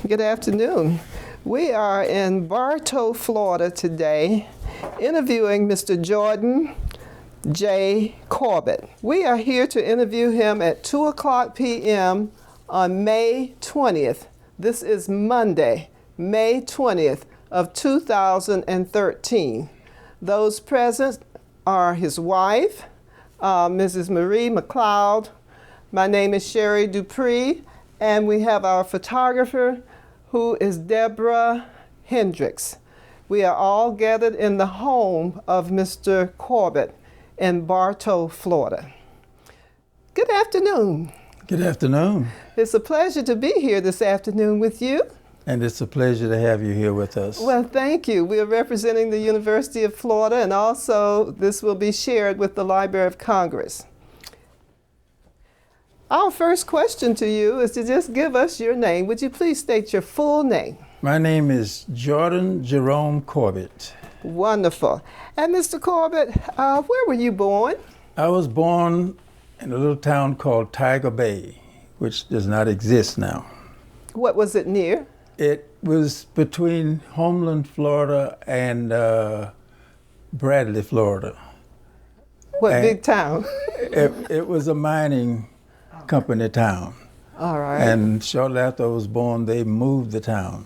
Good afternoon. We are in Bartow, Florida today, interviewing Mr. JORDON J. CORBETT. We are here to interview him at 2:00 p.m. on May 20th. This is Monday, May 20th of 2013. Those present are his wife, Mrs. Marie McCloud. My name is Sherrod DuPree, and we have our photographer, who is Deborah Hendricks. We are all gathered in the home of Mr. CORBETT in Bartow, Florida. Good afternoon. Good afternoon. It's a pleasure to be here this afternoon with you. And it's a pleasure to have you here with us. Well, thank you. We are representing the University of Florida, and also this will be shared with the Library of Congress. Our first question to you is to just give us your name. Would you please state your full name? My name is Jordan Jerome CORBETT. Wonderful. And Mr. CORBETT, where were you born? I was born in a little town called Tiger Bay, which does not exist now. What was it near? It was between Homeland, Florida and Bradley, Florida. What And big town? It was a mining company town. All right. And shortly after I was born, they moved the town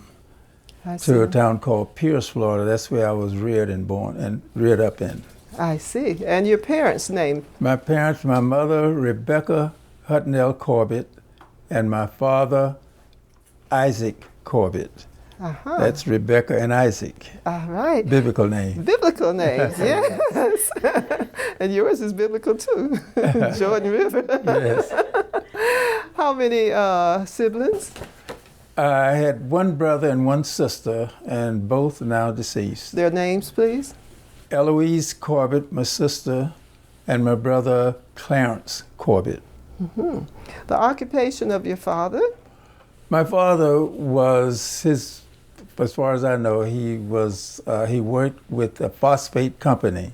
to a town called Pierce, Florida. That's where I was reared up in. I see. And your parents' name? My parents, my mother, Rebecca Hutnell CORBETT, and my father, Isaac CORBETT. Uh-huh. That's Rebecca and Isaac. All right. Biblical name. Biblical names, yes. And yours is biblical too, Jordan River. Yes. How many siblings? I had one brother and one sister, and both are now deceased. Their names, please. Eloise CORBETT, my sister, and my brother, Clarence CORBETT. Mm-hmm. The occupation of your father? My father was as far as I know, he worked with a phosphate company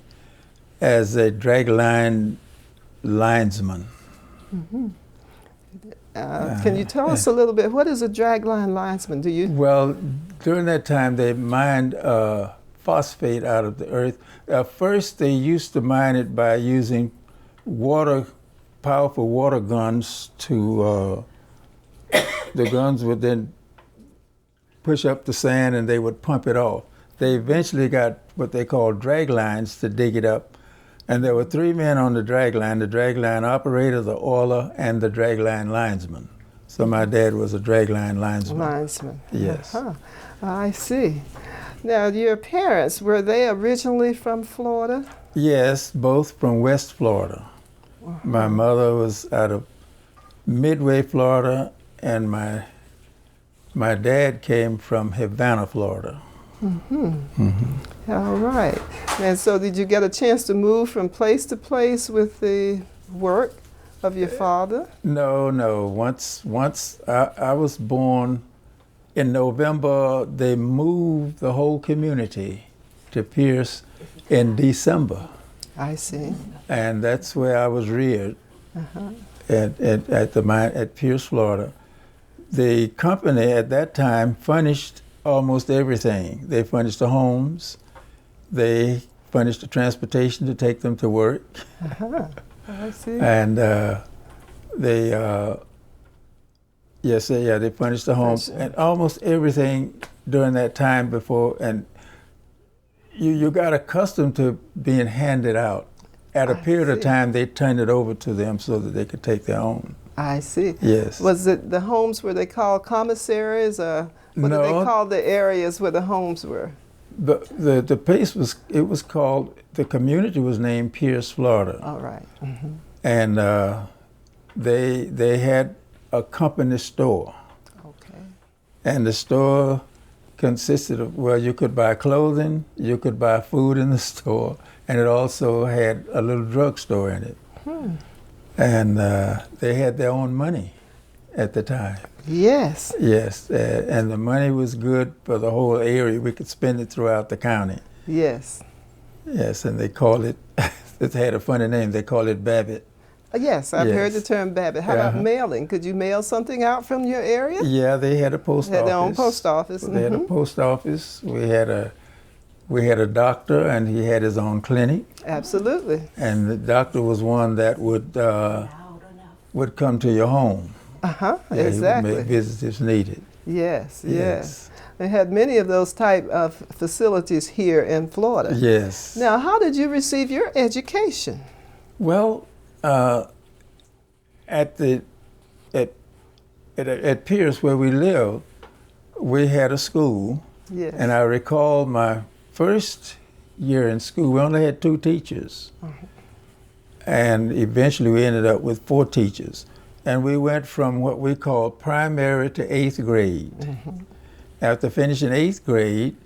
as a dragline linesman. Mm-hmm. Can you tell us a little bit, what is a dragline linesman? Well, during that time, they mined phosphate out of the earth. First, they used to mine it by using powerful water guns to, the guns would then push up the sand and they would pump it off. They eventually got what they call drag lines to dig it up. And there were three men on the dragline operator, the oiler, and the dragline linesman. So my dad was a dragline linesman. Yes. Uh-huh. I see. Now, your parents, were they originally from Florida? Yes, both from West Florida. Uh-huh. My mother was out of Midway, Florida, and my dad came from Havana, Florida. Mm-hmm. Mm-hmm. All right. And so did you get a chance to move from place to place with the work of your father? No. Once I was born in November, they moved the whole community to Pierce in December. I see. And that's where I was reared, uh-huh. at the mine at Pierce, Florida. The company at that time furnished almost everything. They furnished the homes, they furnished the transportation to take them to work. Uh-huh. I see. And they furnished the homes and almost everything during that time before. And you got accustomed to being handed out. At a period of time, they turned it over to them so that they could take their own. I see. Yes. Was it the homes were they called commissaries, or what did they call the areas where the homes were? The place was called, the community was named Pierce, Florida. All right. Mm-hmm. And they had a company store. Okay. And the store consisted of, well, you could buy clothing, you could buy food in the store, and it also had a little drugstore in it. Hmm. And they had their own money at the time. Yes. Yes, and the money was good for the whole area. We could spend it throughout the county. Yes. Yes, and they called it, it had a funny name, they called it Babbitt. Yes, I've heard the Yes. term Babbitt. How about mailing? Could you mail something out from your area? Yeah, they had a post office. Had their own post office. They had a post office. We had a doctor, and he had his own clinic. Absolutely. And the doctor was one that would come to your home. Yeah, He would make exactly. visits if needed. Yes. They had many of those type of facilities here in Florida. Yes. Now, how did you receive your education? Well, at Pierce, where we lived, we had a school. Yes. And I recall my first year in school, we only had 2 teachers. And eventually we ended up with 4 teachers. And we went from what we call primary to 8th grade. After finishing 8th grade,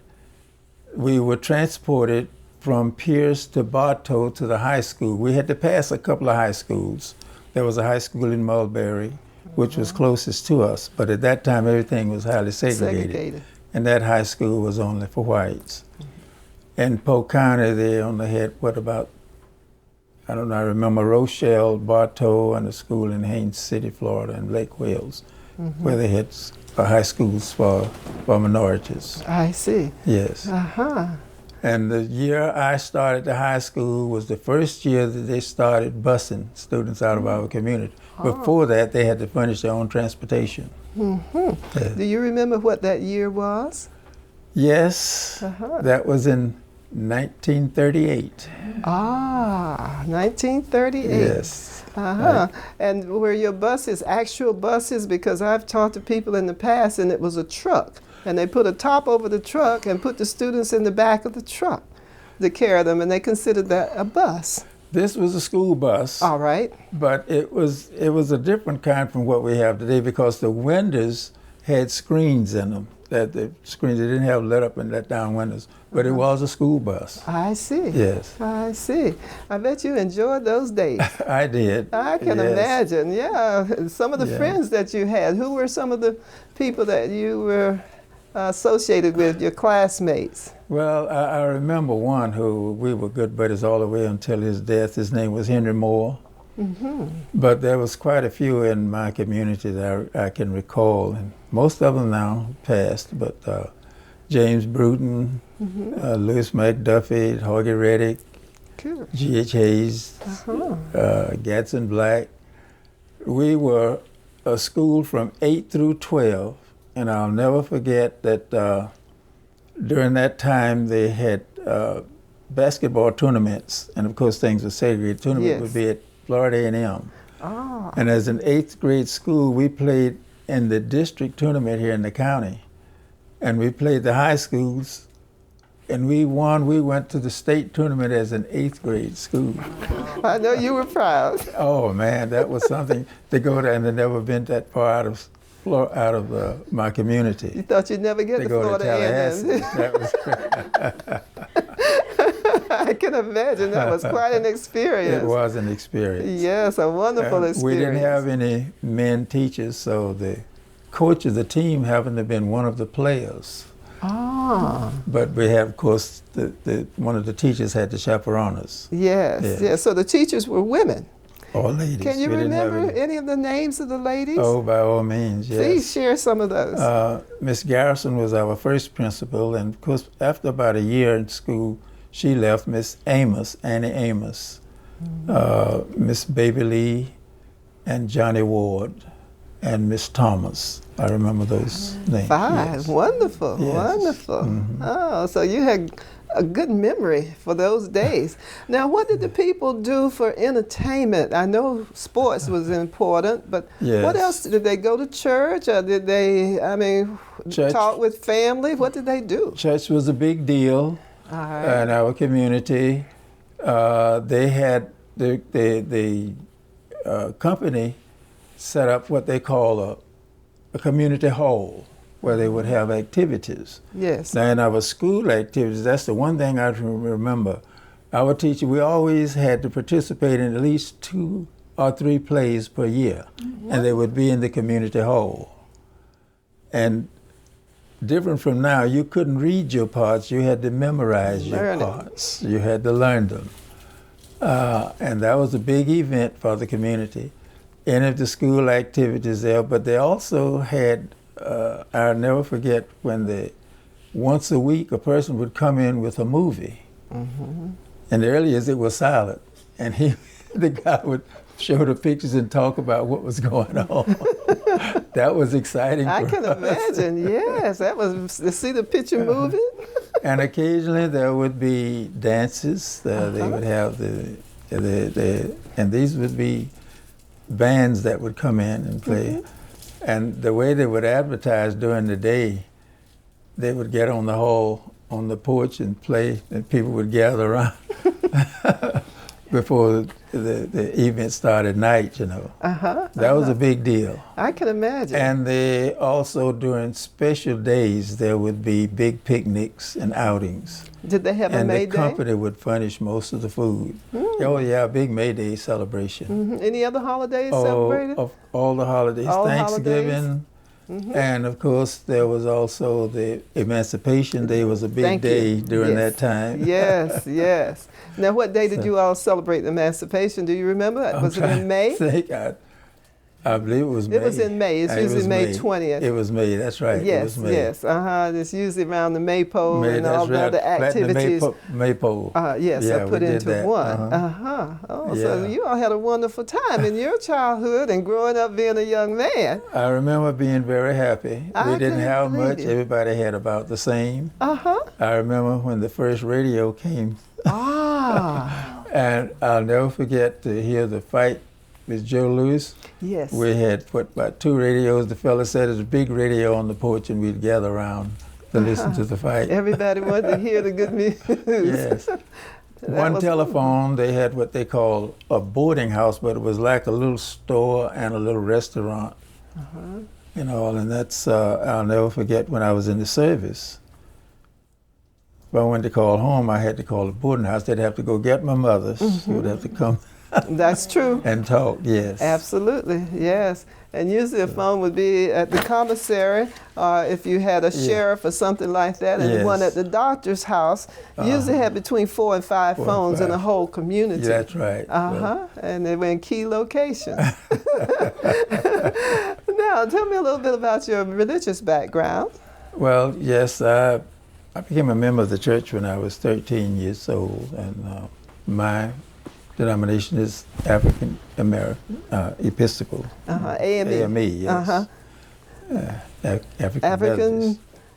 we were transported from Pierce to Bartow to the high school. We had to pass a couple of high schools. There was a high school in Mulberry, which was closest to us, but at that time everything was highly segregated. And that high school was only for whites. In Polk County, they only had, I remember Rochelle, Bartow, and a school in Haines City, Florida, and Lake Wales, where they had high schools for minorities. I see. Yes. And the year I started the high school was the first year that they started busing students out of our community. Before that, they had to furnish their own transportation. Yes. Do you remember what that year was? Yes, that was in 1938. 1938. Yes. And were your buses actual buses? Because I've talked to people in the past and it was a truck. And they put a top over the truck and put the students in the back of the truck to carry them, and they considered that a bus. This was a school bus. All right. But it was a different kind from what we have today because the windows had screens in them. That the screens, they didn't have let up and let down windows, but it was a school bus. I see. Yes. I see. I bet you enjoyed those days. I did. I can imagine. Yeah. Some of the friends that you had, who were some of the people that you were associated with, your classmates? Well, I remember one who we were good buddies all the way until his death. His name was Henry Moore. But there was quite a few in my community that I can recall, and most of them now passed, but James Bruton, Louis McDuffie, Hoggy Reddick, G.H. Hayes, Gadsden Black. We were a school from 8 through 12, and I'll never forget that during that time they had basketball tournaments, and of course things were segregated. Tournament would be at Florida A&M. And as an 8th grade school, we played in the district tournament here in the county. And we played the high schools, and we won. We went to the state tournament as an 8th grade school. I know you were proud. Oh man, that was something to go to, and I'd never been that far out of my community. You thought you'd never get to Florida A&M. That was I can imagine that was quite an experience. It was an experience. Yes, a wonderful experience. We didn't have any men teachers, so the coach of the team happened to have been one of the players. But we have, of course, one of the teachers had to chaperone us. Yes. So the teachers were women. All ladies. Can you remember any of the names of the ladies? Oh, by all means, yes. Please share some of those. Miss Garrison was our first principal, and of course, after about a year in school, she left. Miss Amos, Annie Amos, Miss Baby Lee, and Johnny Ward, and Miss Thomas. I remember those names. 5, yes. wonderful, Yes. wonderful. Oh, so you had a good memory for those days. Now, what did the people do for entertainment? I know sports was important, but what else? Did they go to church, or did they, talk with family? What did they do? Church was a big deal in our community. They had the company set up what they call a community hall, where they would have activities. Yes. Now in our school activities, that's the one thing I remember. Our teacher, we always had to participate in at least 2 or 3 plays per year, and they would be in the community hall. And different from now, you couldn't read your parts, you had to memorize your parts. You had to learn them. And that was a big event for the community. Any of the school activities there, but they also had, I'll never forget when once a week a person would come in with a movie. Mm-hmm. In the early years it was silent, and the guy would show the pictures and talk about what was going on. That was exciting. I can imagine. Yes, that was to see the picture moving. And occasionally there would be dances. They would have and these would be bands that would come in and play. Mm-hmm. And the way they would advertise during the day, they would get on the porch and play, and people would gather around before the event started at night, you know. That was a big deal. I can imagine. And they also, during special days, there would be big picnics and outings. Did they have a May Day? And the company would furnish most of the food. Mm. Oh yeah, big May Day celebration. Mm-hmm. Any other holidays celebrated? All the holidays. All Thanksgiving. Holidays? Mm-hmm. And of course, there was also the Emancipation Day was a big day during that time. Yes, yes. Now, what day did you all celebrate Emancipation? Do you remember? Was it in May? I believe it was May. It was in May. It's usually May 20th. It was May, that's right. Yes, it was May. Yes. It's usually around the maypole and all the other activities. Maypole. Yes, I put into that. one. So you all had a wonderful time in your childhood and growing up being a young man. I remember being very happy. We didn't have much. Everybody had about the same. I remember when the first radio came. And I'll never forget to hear the fight with Joe Louis. Yes. We had about 2 radios. The fella said there's a big radio on the porch, and we'd gather around to listen to the fight. Everybody wanted to hear the good news. Yes. One telephone, they had what they call a boarding house, but it was like a little store and a little restaurant. You know, and that's, I'll never forget when I was in the service. If I went to call home, I had to call the boarding house. They'd have to go get my mother. She would have to come. That's true. And talk, yes. Absolutely, yes. And usually a phone would be at the commissary, or if you had a sheriff or something like that, and the one at the doctor's house usually had between 4 and 5 phones in a whole community. Yeah, that's right. And they were in key locations. Now, tell me a little bit about your religious background. Well, yes, I became a member of the church when I was 13 years old, and my denomination is African American Episcopal. AME. AME, yes.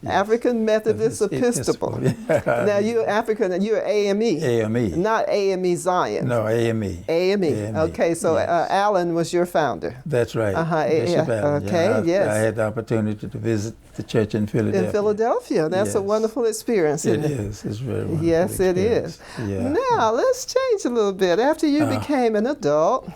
African Methodist Episcopal. Now you're African, you're AME. AME. Not AME Zion. No, AME. AME. Okay, so Allen was your founder. That's right. Bishop Allen. Okay, yes. I had the opportunity to visit the church in Philadelphia. In Philadelphia. That's a wonderful experience, isn't it? It is. It's very wonderful. Yes, it is. Yeah. Now, let's change a little bit. After you became an adult,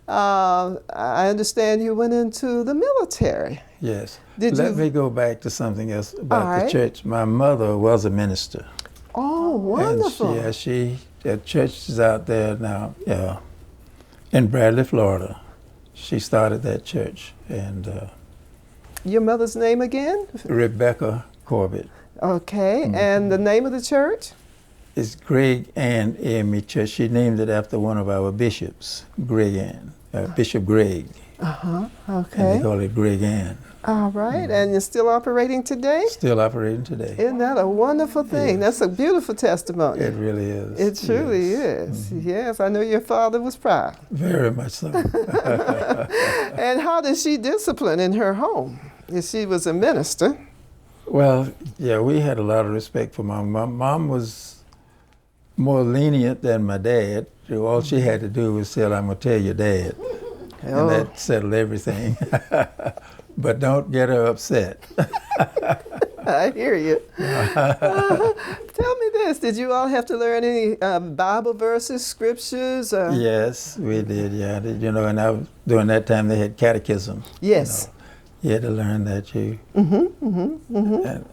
I understand you went into the military. Yes. Let me go back to something else about the church. My mother was a minister. Oh, wonderful. And the church is out there now in Bradley, Florida. She started that church. And your mother's name again? Rebecca Corbett. Okay, and the name of the church? It's Greg Ann AME Church. She named it after one of our bishops, Greg Ann, Bishop Greg. Okay. And they call it Greg Ann. All right, and you're still operating today? Still operating today. Isn't that a wonderful thing? Yes. That's a beautiful testimony. It really is. It truly is. Yes, I know your father was proud. Very much so. And how did she discipline in her home? If she was a minister. Well, yeah, we had a lot of respect for Mom. My mom was more lenient than my dad. All she had to do was say, I'm going to tell your dad. And that settled everything. But don't get her upset. I hear you. Tell me this, did you all have to learn any Bible verses, scriptures? Yes, we did, yeah. You know, and during that time they had catechism. Yes. You had to learn that too. And,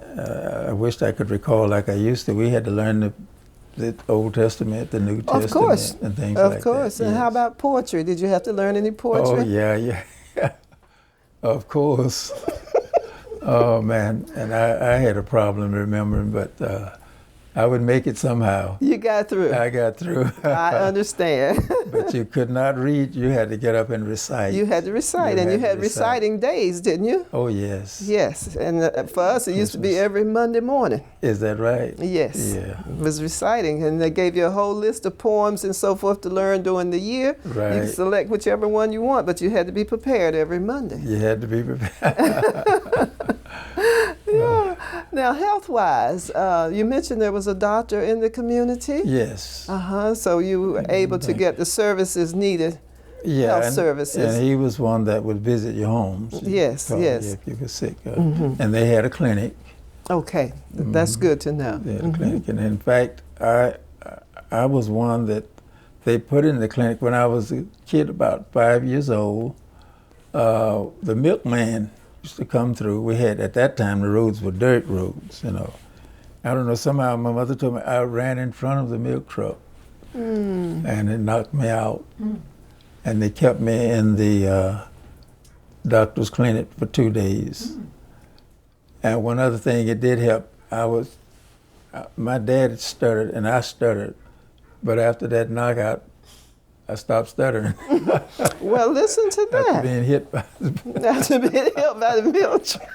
I wished I could recall like I used to. We had to learn the Old Testament, the New Testament, and things like that. Of course. And how about poetry? Did you have to learn any poetry? Oh, yeah. Of course. Oh, man. And I had a problem remembering, but I would make it somehow. You got through. I got through. I understand. But you could not read. You had to get up and recite. You had to recite, and you had reciting days, didn't you? Oh, yes. Yes, and for us, it used to be every Monday morning. Is that right? Yes. Yeah. It was reciting, and they gave you a whole list of poems and so forth to learn during the year. Right. You could select whichever one you want, but you had to be prepared every Monday. You had to be prepared. Yeah. Now, health-wise, you mentioned there was a doctor in the community? Yes. So you were able to get the services needed, health services. And he was one that would visit your homes. Yes, yes. If you were sick. And they had a clinic. Okay, that's good to know. They had a clinic. And in fact, I was one that they put in the clinic when I was a kid, about 5 years old. The milkman used to come through. We had, at that time, the roads were dirt roads, you know. I don't know, somehow my mother told me I ran in front of the milk truck and it knocked me out. And they kept me in the doctor's clinic for 2 days. And one other thing, it did help. My dad stuttered and I stuttered, but after that knockout, I stopped stuttering. Well, listen to that. After being hit by After being hit by the milk truck.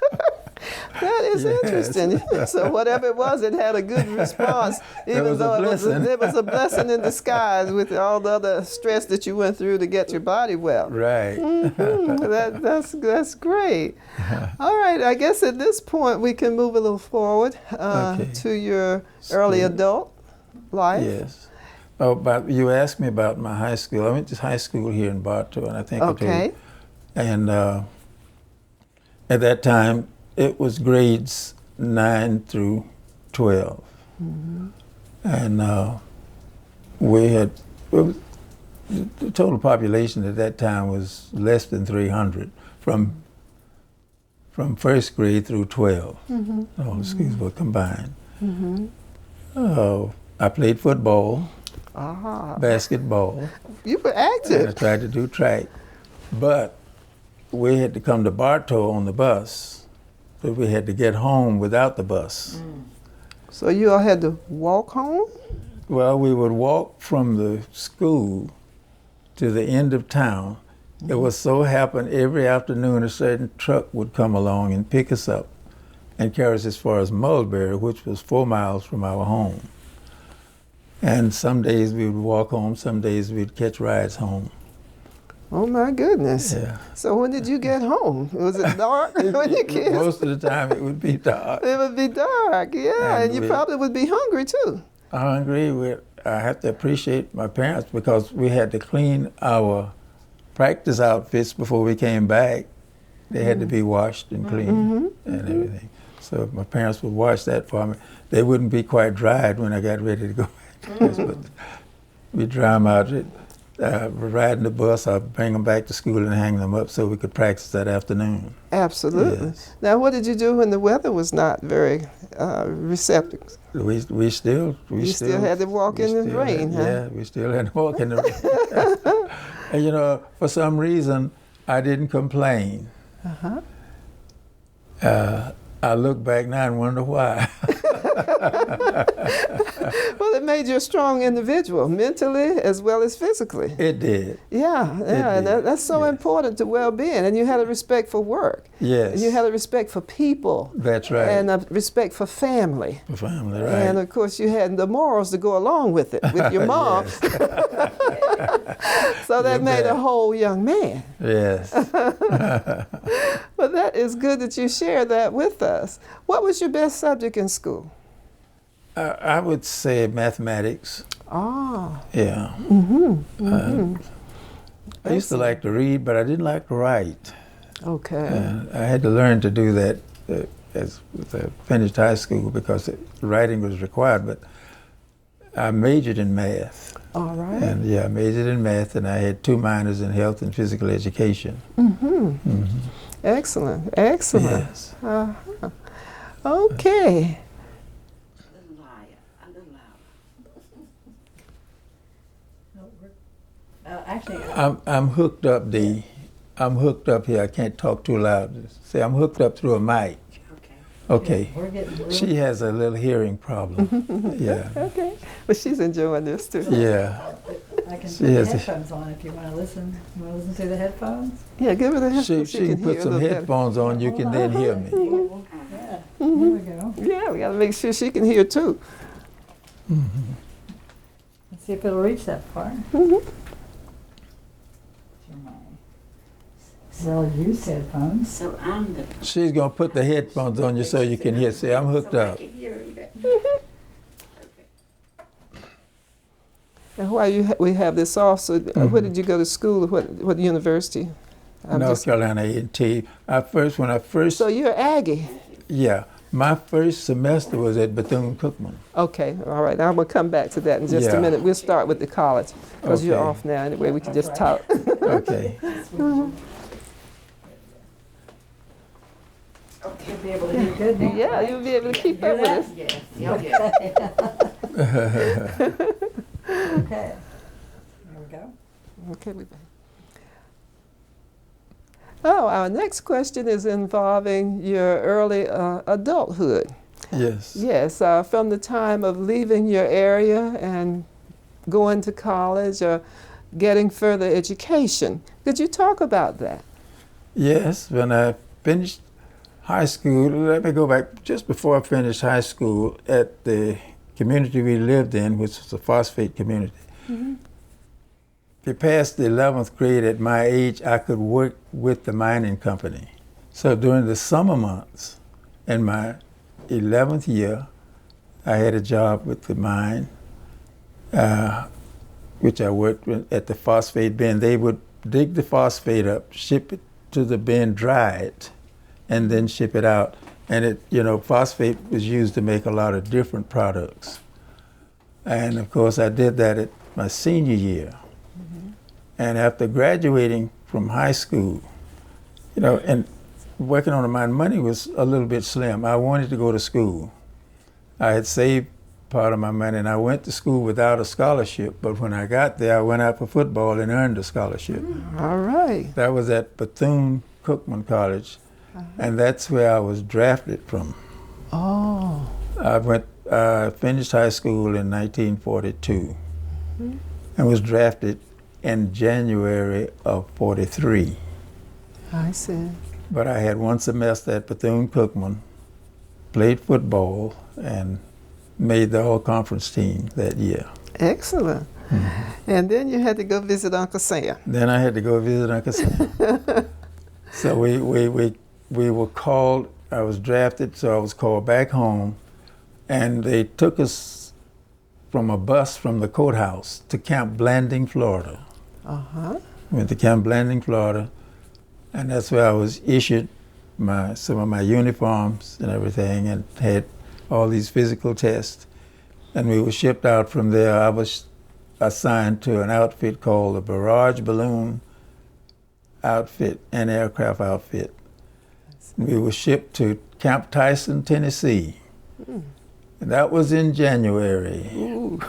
That is interesting. So whatever it was, it had a good response, even though it was a blessing in disguise with all the other stress that you went through to get your body well. Right. That's great. All right, I guess at this point we can move a little forward to your early adult life. Yes. Oh, but you asked me about my high school. I went to high school here in Bartow, and I think I told you. And at that time, it was grades 9 through 12. And we had, the total population at that time was less than 300 from first grade through 12. All the schools were combined. I played football, basketball. You were active. And I tried to do track. But we had to come to Bartow on the bus, but we had to get home without the bus. So you all had to walk home? Well, we would walk from the school to the end of town. It was so happened every afternoon a certain truck would come along and pick us up and carry us as far as Mulberry, which was 4 miles from our home. And some days we would walk home, some days we'd catch rides home. Oh my goodness. Yeah. So when did you get home? Was it dark when you came? Most of the time it would be dark. It would be dark, yeah. And you probably would be hungry too. Hungry. I have to appreciate my parents because we had to clean our practice outfits before we came back. They had to be washed and cleaned and everything. So my parents would wash that for me. They wouldn't be quite dried when I got ready to go back to class, but we'd dry them out. Riding the bus, I'd bring them back to school and hang them up so we could practice that afternoon. Absolutely. Yes. Now, what did you do when the weather was not very receptive? We still had to walk in the rain, huh? Yeah, we still had to walk in the rain. And you know, for some reason, I didn't complain. I look back now and wonder why. Well, it made you a strong individual, mentally as well as physically. It did. Yeah, and that's so important to well-being. And you had a respect for work. Yes. And you had a respect for people. That's right. And a respect for family. For family, right. And of course, you had the morals to go along with it, with your mom. So that made a whole young man. Yes. But that is good that you shared that with us. What was your best subject in school? I would say mathematics. Ah. Yeah. I used to like to read, but I didn't like to write. Okay. I had to learn to do that as I finished high school because writing was required, but I majored in math. All right. And I majored in math, and I had 2 minors in health and physical education. Excellent, excellent. Yes. Okay. I'm hooked up, Dee. I'm hooked up here. I can't talk too loud. See, I'm hooked up through a mic. Okay. Okay. We're getting real. She has a little hearing problem. Yeah. Okay. But she's enjoying this too. Yeah. I can She put the has a- headphones on if you want to listen. You want to listen through the headphones? Yeah, give her the She headphones. can put hear some a little better. headphones on. You can then hear me. Yeah. Here we go. Yeah, we gotta make sure she can hear too. Let's see if it'll reach that far. Well, use headphones. So I'm the. She's gonna put the headphones on you so you can hear. See, I'm hooked so I up. can hear you. And while we have this also, where did you go to school? What university? North Carolina A&T. When I first, So you're Aggie. yeah, my first semester was at Bethune-Cookman. Okay, all right. I'm gonna come back to that in just a Yeah. minute. We'll start with the college because you're Okay. off now anyway. We can just talk. Okay. You'll be able to hear good now. Yeah, you'll be able to keep up with us. Yes. Yeah. Okay. There we go. Okay, we back. Oh, our next question is involving your early adulthood. Yes. Yes, from the time of leaving your area and going to college or getting further education. Could you talk about that? Yes, when I finished high school, let me go back just before I finished high school at the community we lived in, which was a phosphate community. If you passed the 11th grade at my age, I could work with the mining company. So during the summer months in my 11th year, I had a job with the mine, which I worked with at the phosphate bin. They would dig the phosphate up, ship it to the bin, dry it, and then ship it out. And phosphate was used to make a lot of different products. And of course, I did that at my senior year. And after graduating from high school, and working on the mine, money was a little bit slim. I wanted to go to school. I had saved part of my money, and I went to school without a scholarship. But when I got there, I went out for football and earned a scholarship. All right. That was at Bethune-Cookman College, and that's where I was drafted from. Oh. I finished high school in 1942 and was drafted in January of 43. I see. But I had one semester at Bethune-Cookman, played football, and made the all-conference team that year. Excellent. And then you had to go visit Uncle Sam. Then I had to go visit Uncle Sam. So we were called, I was drafted, so I was called back home, and they took us from a bus from the courthouse to Camp Blanding, Florida. Went to Camp Blanding, Florida, and that's where I was issued some of my uniforms and everything, and had all these physical tests. And we were shipped out from there. I was assigned to an outfit called the Barrage Balloon Outfit and Aircraft Outfit. We were shipped to Camp Tyson, Tennessee. And that was in January. Ooh.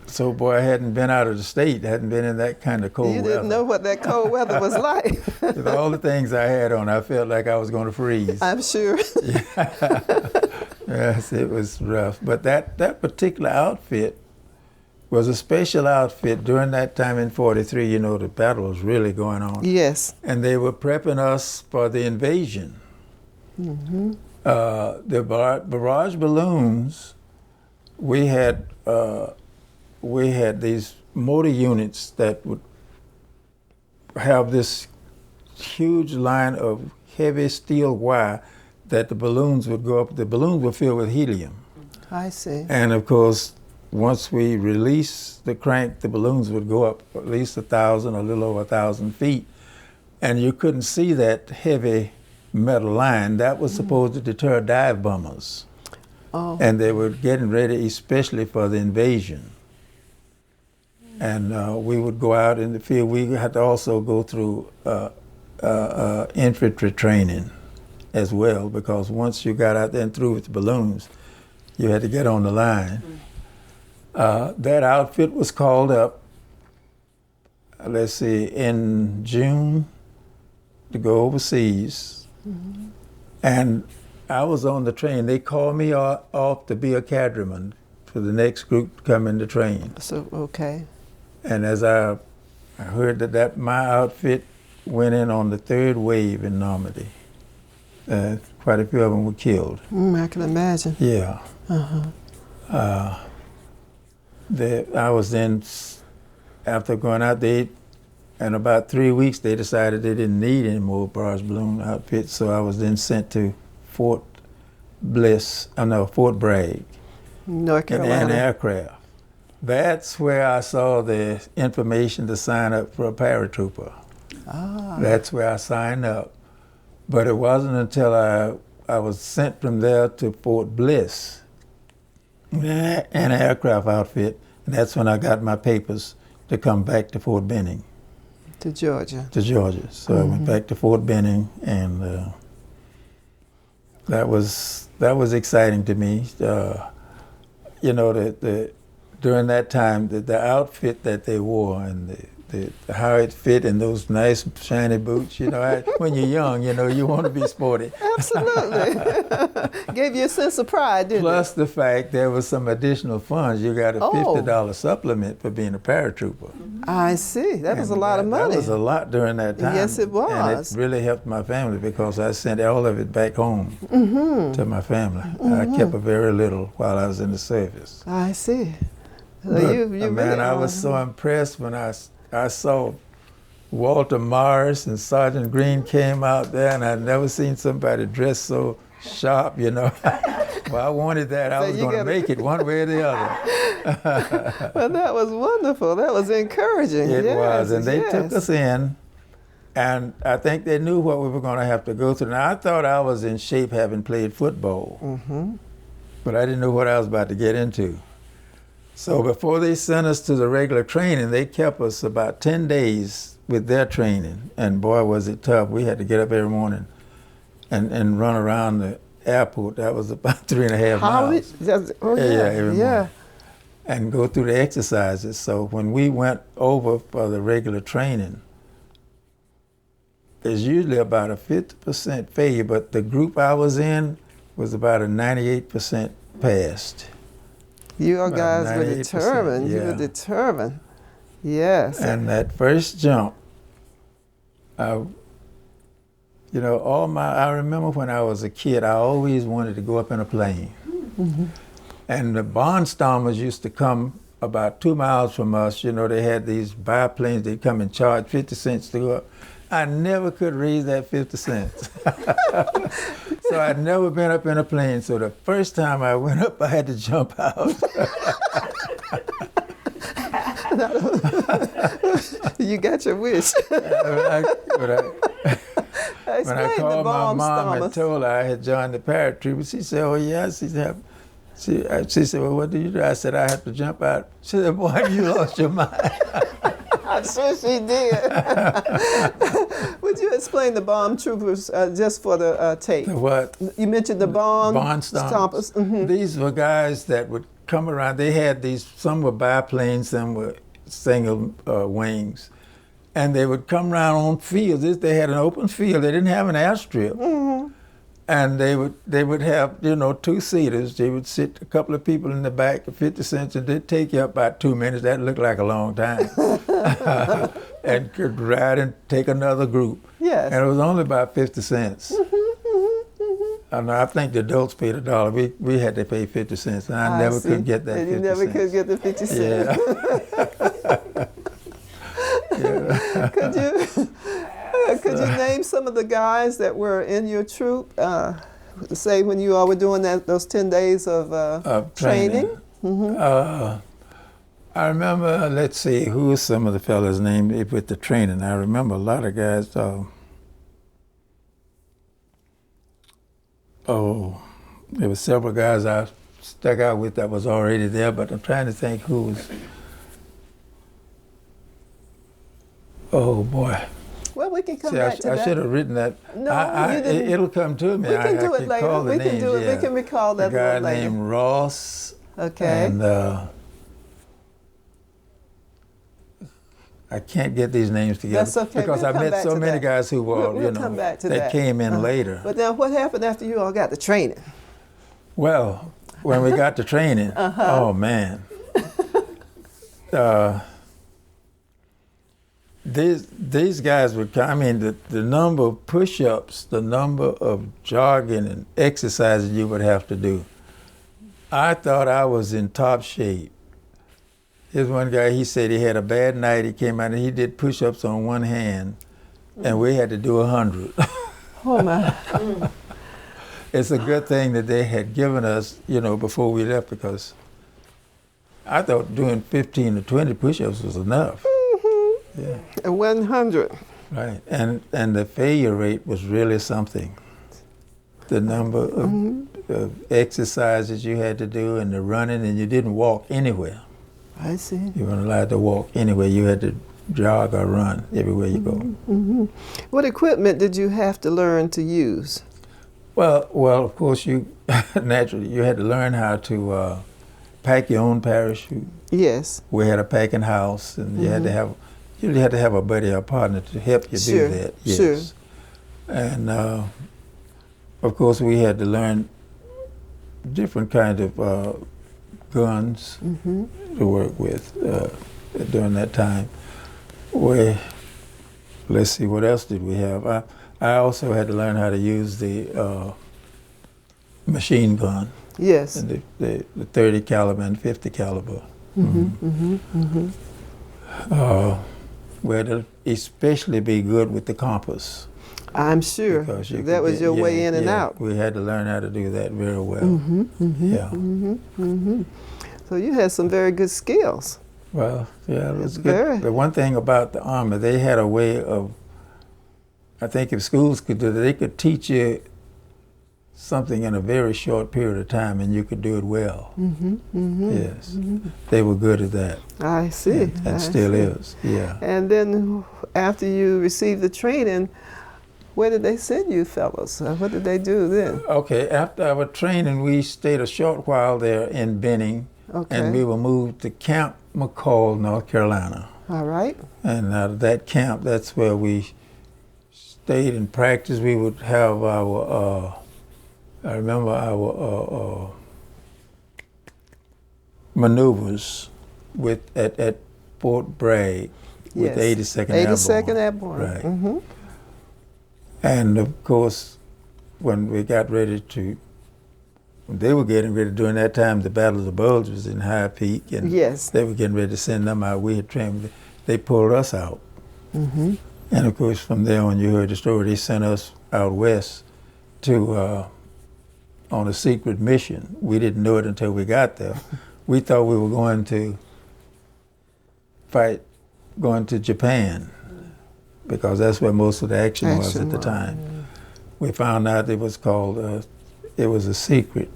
So, boy, I hadn't been out of the state, hadn't been in that kind of cold You weather. didn't know what that cold weather was like. With all the things I had on, I felt like I was going to freeze. I'm sure. Yes, it was rough. But that particular outfit was a special outfit during that time in 43. The battle was really going on. Yes. And they were prepping us for the invasion. The barrage balloons, we had these motor units that would have this huge line of heavy steel wire that the balloons would go up. The balloons were filled with helium. I see. And of course, once we released the crank, the balloons would go up at least 1,000, a little over 1,000 feet. And you couldn't see that heavy metal line. That was supposed to deter dive bombers. Oh. And they were getting ready especially for the invasion. And we would go out in the field. We had to also go through infantry training as well, because once you got out there and through with the balloons, you had to get on the line. That outfit was called up, in June to go overseas. And I was on the train. They called me off to be a cadreman for the next group to come in the train. So, okay. And as I heard that my outfit went in on the third wave in Normandy. Quite a few of them were killed. I can imagine. Yeah. I was then, after going out there, in about 3 weeks, they decided they didn't need any more barge balloon outfits, so I was then sent to Fort Bragg. North Carolina. In aircraft. That's where I saw the information to sign up for a paratrooper. That's where I signed up. But it wasn't until I was sent from there to Fort Bliss in an aircraft outfit, and that's when I got my papers to come back to Fort Benning. To Georgia. So I went back to Fort Benning, and that was exciting to me. You know, during that time, the outfit that they wore and how it fit in those nice shiny boots. You know, when you're young, you know, you want to be sporty. Absolutely. Gave you a sense of pride, didn't it? Plus the fact there was some additional funds. You got a $50 supplement for being a paratrooper. I see. That was a lot of money. That was a lot during that time. Yes, it was. And it really helped my family because I sent all of it back home to my family. I kept a very little while I was in the service. I see. So I was so impressed when I saw Walter Morris and Sergeant Green came out there, and I'd never seen somebody dressed so sharp, you know. Well, I wanted that. I was going to make it one way or the other. Well, that was wonderful. That was encouraging. It was, and they took us in, and I think they knew what we were going to have to go through. Now, I thought I was in shape having played football, but I didn't know what I was about to get into. So before they sent us to the regular training, they kept us about 10 days with their training. And boy, was it tough. We had to get up every morning and run around the airport. That was about 3.5 miles. Every morning. And go through the exercises. So when we went over for the regular training, there's usually about a 50% failure, but the group I was in was about a 98% passed. You guys were determined. Yeah. You were determined. Yes. And that first jump, I remember when I was a kid, I always wanted to go up in a plane. And the barnstormers used to come about 2 miles from us. You know, they had these biplanes. They'd come and charge 50 cents to go up. I never could raise that 50 cents. So I'd never been up in a plane. So the first time I went up, I had to jump out. You got your wish. When I called my mom and told her I had joined the paratroopers, she said, "Oh yeah." She said, "Well, what do you do?" I said, "I have to jump out." She said, "Boy, you lost your mind." I'm sure she did. Would you explain the bomb troopers just for the tape? The what? You mentioned the bomb stompers. These were guys that would come around. They had these, some were biplanes, some were single wings. And they would come around on fields. They had an open field. They didn't have an airstrip. And they would have, you know, two-seaters. They would sit a couple of people in the back for 50 cents, and they'd take you up about 2 minutes. That looked like a long time. And could ride and take another group. Yes. And it was only about 50 cents. And I think the adults paid $1. We had to pay 50 cents, and I never could get that 50 cents. You never could get the 50 cents. Yeah. Could you name some of the guys that were in your troop? Say when you all were doing those 10 days of training? I remember, let's see, who was some of the fellas named with the training? I remember a lot of guys. There were several guys I stuck out with that was already there, but I'm trying to think who was. Oh boy. Well, we can come back to that. I should have written that. No, you didn't. It'll come to me. We can do it later. We can do it. We can recall that a little later. A guy named Ross. Okay. And I can't get these names together. That's okay. Because We'll I come met back so to many that. guys who were, We'll come back to that. came in later. But now, what happened after you all got the training? Well, when we got to training, oh man. These guys would come, I mean, the number of push-ups, the number of jogging and exercises you would have to do. I thought I was in top shape. Here's one guy, he said he had a bad night. He came out and he did push-ups on one hand, and we had to do 100. Oh, my. It's a good thing that they had given us, before we left, because I thought doing 15 to 20 push-ups was enough. Yeah. And 100. Right, and the failure rate was really something. The number of exercises you had to do and the running, and you didn't walk anywhere. I see. You weren't allowed to walk anywhere. You had to jog or run everywhere you go. What equipment did you have to learn to use? Well, of course, you naturally you had to learn how to pack your own parachute. Yes. We had a packing house, and you had to have a buddy or partner to help you Sure, do that. Yes. sure. And of course, we had to learn different kind of guns to work with during that time. Let's see, what else did we have? I also had to learn how to use the machine gun. Yes. And the 30 caliber and 50 caliber. We had to especially be good with the compass. I'm sure. Because you That could was your way in and yeah, out. We had to learn how to do that very well. Yeah. So you had some very good skills. Well, yeah, it was Very. good. The one thing about the Army, they had a way of, I think if schools could do that, they could teach you something in a very short period of time and you could do it well. Yes. They were good at that. I see. And still is, yeah. And then after you received the training, where did they send you fellows? What did they do then? Okay, after our training, we stayed a short while there in Benning, and we were moved to Camp McCall, North Carolina. All right. And out of that camp, that's where we stayed and practiced. We would have our, I remember our maneuvers at Fort Bragg with the 82nd Airborne. 82nd Airborne. Right. And of course, when we got ready to, when they were getting ready during that time, the Battle of the Bulge was in High Peak, and they were getting ready to send them out. We had trained, they pulled us out. And of course, from there on, you heard the story, they sent us out west to, on a secret mission. We didn't know it until we got there. We thought we were going to fight, going to Japan, because that's where most of the action was at the time. We found out it was called, it was a secret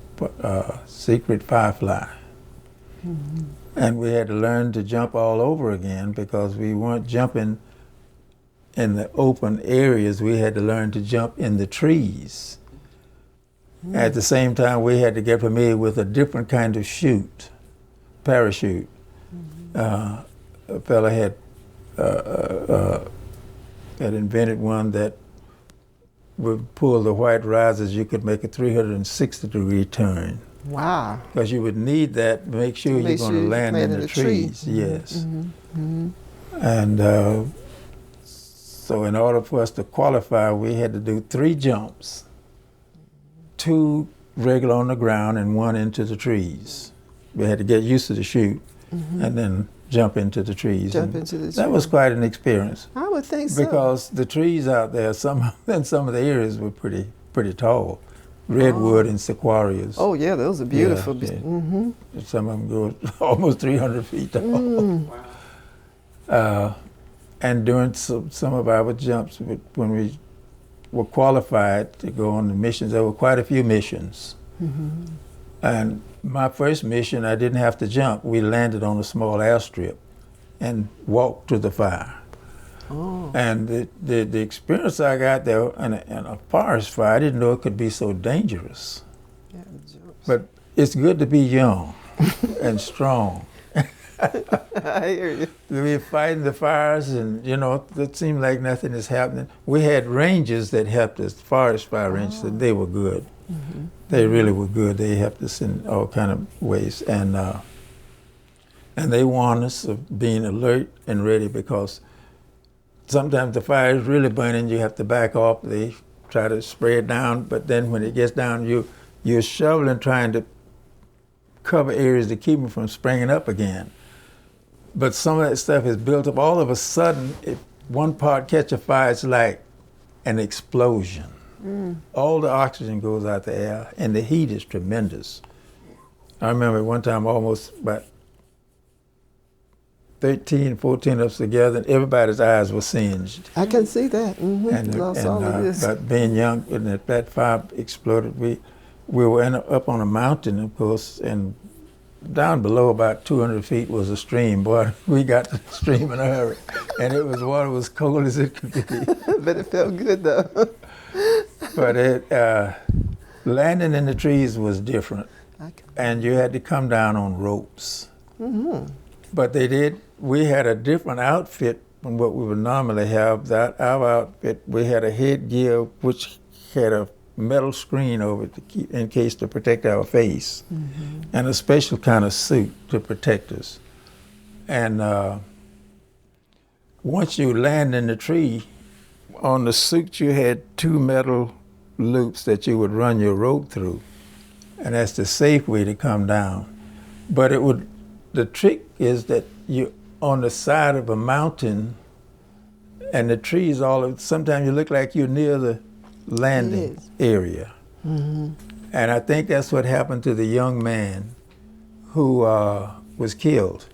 Firefly. And we had to learn to jump all over again because we weren't jumping in the open areas. We had to learn to jump in the trees. At the same time, we had to get familiar with a different kind of parachute. A fella had invented one that would pull the white risers. You could make a 360-degree turn. Wow. Because you would need that to make sure you're going to land in the trees. Yes. And so in order for us to qualify, we had to do 3 jumps, 2 regular on the ground and 1 into the trees. We had to get used to the chute and then jump into the trees. That was quite an experience. I would think so. Because the trees out there, some of the areas were pretty tall. Redwood and sequoias. Oh yeah, those are beautiful. Yeah. Some of them go almost 300 feet tall. And during some of our jumps, when we were qualified to go on the missions, there were quite a few missions. And my first mission, I didn't have to jump. We landed on a small airstrip and walked to the fire. And the experience I got there in a forest fire, I didn't know it could be so dangerous. But it's good to be young and strong. I hear you. We were fighting the fires, and it seemed like nothing is happening. We had rangers that helped us, forest fire rangers, and they were good. Mm-hmm. They really were good. They helped us in all kind of ways, and they warned us of being alert and ready, because sometimes the fire is really burning. You have to back off. They try to spray it down, but then when it gets down, you're shoveling, trying to cover areas to keep them from springing up again. But some of that stuff is built up. All of a sudden, if one part catches fire, it's like an explosion. All the oxygen goes out the air, and the heat is tremendous. I remember one time almost about 13, 14 of us together, and everybody's eyes were singed. I can see that. Mm-hmm. But being young, when that fire exploded, we were up on a mountain, of course, and down below about 200 feet was a stream. Boy, we got to the stream in a hurry, and water was cold as it could be. But it felt good, though. But landing in the trees was different, and you had to come down on ropes. Mm-hmm. But we had a different outfit from what we would normally have. Our outfit, we had a headgear which had a metal screen over it to keep, in case to protect our face, and a special kind of suit to protect us. And once you land in the tree, on the suit you had two metal loops that you would run your rope through, and that's the safe way to come down. But the trick is that you're on the side of a mountain, and the trees sometimes you look like you're near the landing area. Mm-hmm. And I think that's what happened to the young man who was killed.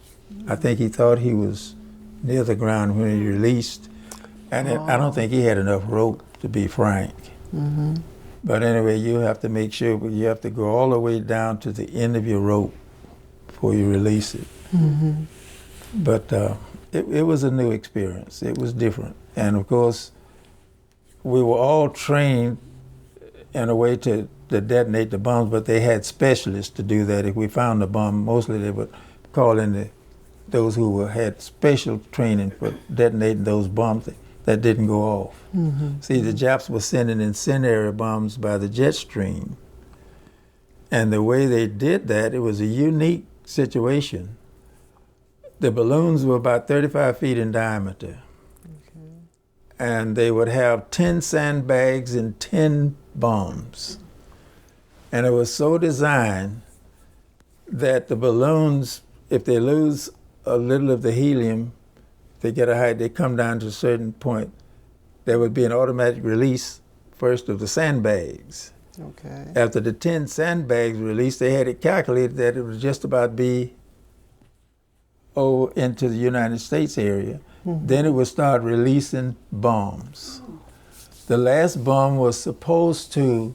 I think he thought he was near the ground when he released, and I don't think he had enough rope, to be frank. Mm-hmm. But anyway, you have to make sure you have to go all the way down to the end of your rope before you release it. Mm-hmm. But it was a new experience. It was different. And of course, we were all trained in a way to detonate the bombs, but they had specialists to do that. If we found a bomb, mostly they would call in those who had special training for detonating those bombs that didn't go off. Mm-hmm. See, the Japs were sending incendiary bombs by the jet stream. And the way they did that, it was a unique situation. The balloons were about 35 feet in diameter. And they would have 10 sandbags and 10 bombs. And it was so designed that the balloons, if they lose a little of the helium, they get a height, they come down to a certain point, there would be an automatic release first of the sandbags. Okay. After the 10 sandbags released, they had it calculated that it would just about be into the United States area. Mm-hmm. Then it would start releasing bombs. The last bomb was supposed to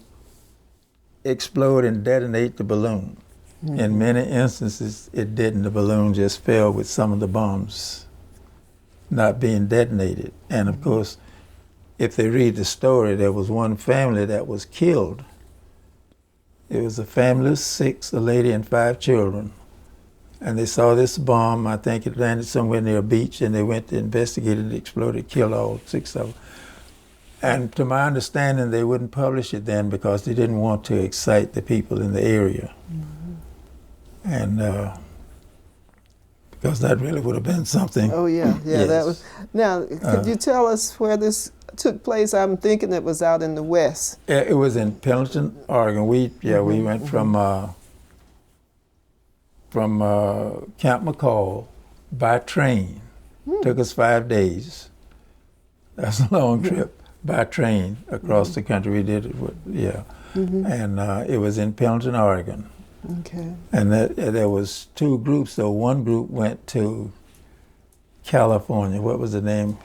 explode and detonate the balloon. Mm-hmm. In many instances, it didn't. The balloon just fell with some of the bombs not being detonated. And of course, if they read the story, there was one family that was killed. It was a family of 6, a lady and 5 children. And they saw this bomb, I think it landed somewhere near a beach, and they went to investigate it, it exploded, killed all 6 of them. And to my understanding, they wouldn't publish it then because they didn't want to excite the people in the area. Mm-hmm. And because that really would have been something. Oh yeah, yes. That was. Now, could you tell us where this took place? I'm thinking it was out in the West. Yeah, it was in Pendleton, Oregon. We went from Camp McCall by train. Took us 5 days. That's a long trip by train across the country. We did it, and it was in Pendleton, Oregon. Okay. And there was 2 groups. So one group went to California. What was the name?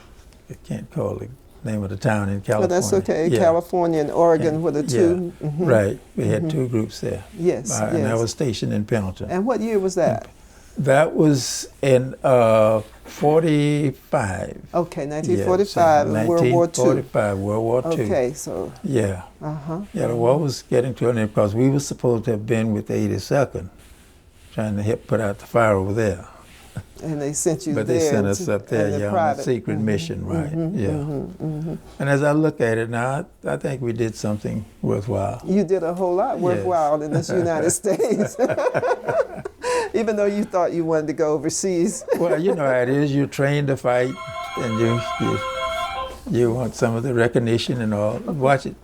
I can't call the name of the town in California. Well, that's okay. Yeah. California and Oregon were the 2. Yeah. Mm-hmm. Right. We had 2 groups there. Yes. And that was stationed in Pendleton. And what year was that? That was in 45. Okay, 1945, World War II. 1945, World War II. Okay, so. Yeah. Yeah, the war was getting to an end because we were supposed to have been with the 82nd, trying to help put out the fire over there. And they sent you But there. they sent us up there, in the yeah, on a private. secret mission, right? Yeah. And as I look at it now, I think we did something worthwhile. You did a whole lot worthwhile in this United States. Even though you thought you wanted to go overseas. Well, you know how it is. You're trained to fight, and you want some of the recognition and all. Watch it.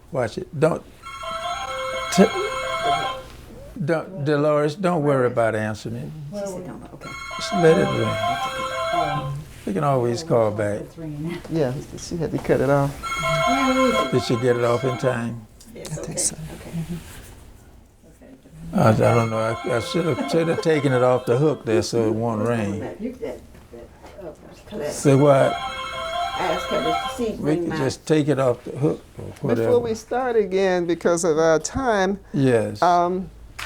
Dolores, don't worry about answering it. She said, "No, okay." Just let it ring. We can always call back. It's ringing now. Yeah, she had to cut it off. Did she get it off in time? Yes, I think so. I don't know. I should have taken it off the hook there so it won't ring. You did. Colette. Say what? Ask her to see We bring can my. just take it off the hook or whatever. Before we start again, because of our time, Yes.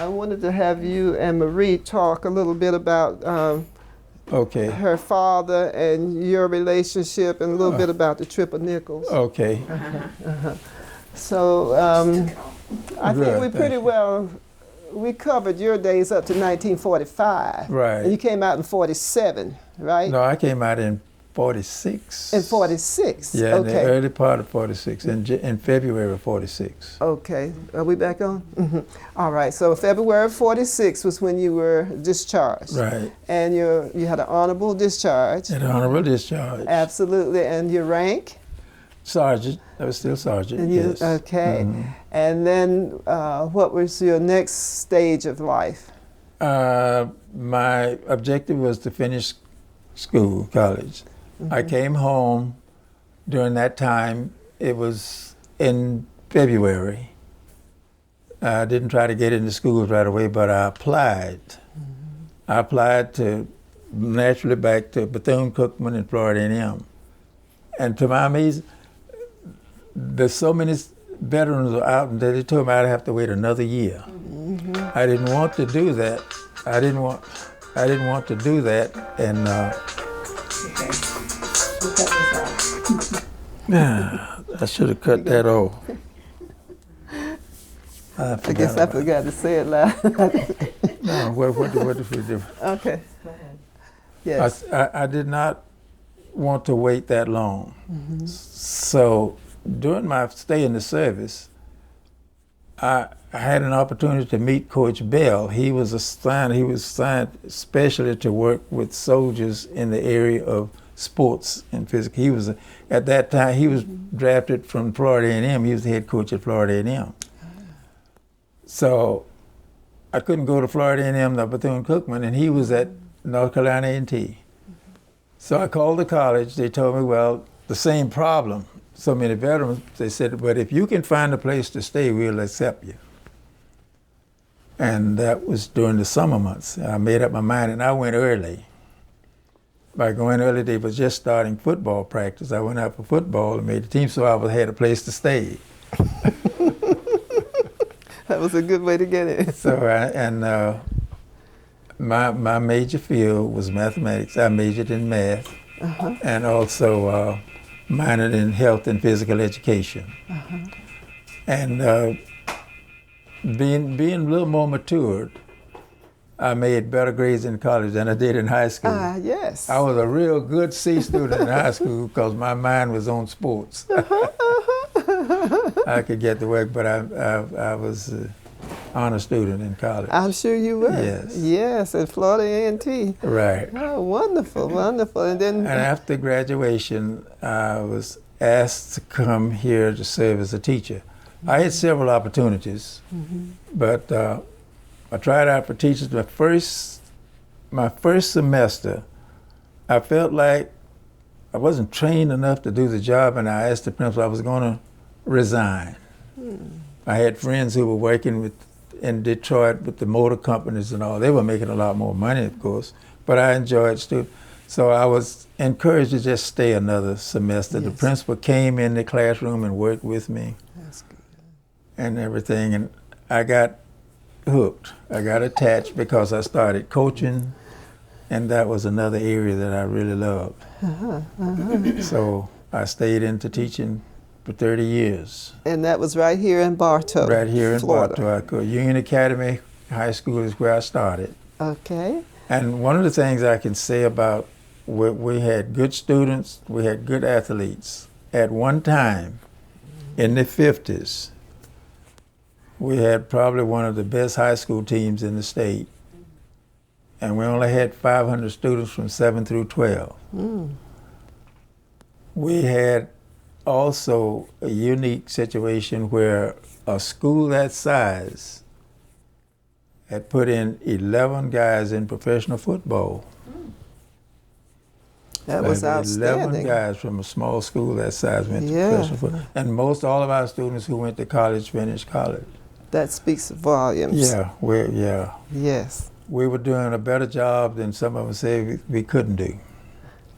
I wanted to have you and Marie talk a little bit about Okay. her father and your relationship and a little bit about the Triple Nickels. Okay. So I think Good, we thank pretty you. well, we covered your days up to 1945. Right. And you came out in 47, right? No, I came out in 46. In 46. Yeah, in the okay. early part of 46, in February of 46. Okay. Are we back on? All right. So February of 46 was when you were discharged. Right. And you had an honorable discharge. An honorable discharge. Absolutely. And your rank? Sergeant. I was still sergeant, And you, yes. okay. Mhm. And then what was your next stage of life? My objective was to finish school, college. I came home during that time. It was in February. I didn't try to get into school right away, but I applied. I applied to naturally back to Bethune-Cookman in Florida A&M. And to my amazement, there's so many veterans are out, and they told me I'd have to wait another year. I didn't want to do that. I didn't want to do that, and I should have cut that off. I guess I forgot to say it loud. No, what did we do? Okay. Yes. I did not want to wait that long. So during my stay in the service, I had an opportunity to meet Coach Bell. He was assigned especially to work with soldiers in the area of sports and physical. He was at that time he was drafted from Florida A&M. He was the head coach at Florida A&M. So I couldn't go to Florida A&M, the Bethune-Cookman, and he was at North Carolina A&T. So I called the college. They told me, well, the same problem. So many veterans. They said, but if you can find a place to stay, we'll accept you. And that was during the summer months. I made up my mind, and I went early. By going early, they was just starting football practice. I went out for football and made the team, so I had a place to stay. That was a good way to get it. So, my major field was mathematics. I majored in math, and also minored in health and physical education. And being a little more matured, I made better grades in college than I did in high school. Yes. I was a real good C student in high school because my mind was on sports. I could get to work, but I was an honor student in college. I'm sure you were. Yes. Yes, at Florida A&T. Right. Oh, wonderful, wonderful. And then And after graduation, I was asked to come here to serve as a teacher. I had several opportunities, but I tried out for teachers. My first semester, I felt like I wasn't trained enough to do the job, and I asked the principal I was going to resign. I had friends who were working in Detroit with the motor companies and all. They were making a lot more money, of course, but I enjoyed students. So I was encouraged to just stay another semester. Yes. The principal came in the classroom and worked with me. That's good. And everything, and I got hooked. I got attached because I started coaching, and that was another area that I really loved. So I stayed into teaching for 30 years. And that was right here in Bartow, Right here in Florida. Bartow. Union Academy High School is where I started. Okay. And one of the things I can say about we had good students, we had good athletes. At one time, in the 50s, we had probably one of the best high school teams in the state. And we only had 500 students from 7 through 12. We had also a unique situation where a school that size had put in 11 guys in professional football. That was outstanding. 11 guys from a small school that size went to professional football. And all of our students who went to college finished college. That speaks volumes. Yeah, Yes. we were doing a better job than some of them say we couldn't do.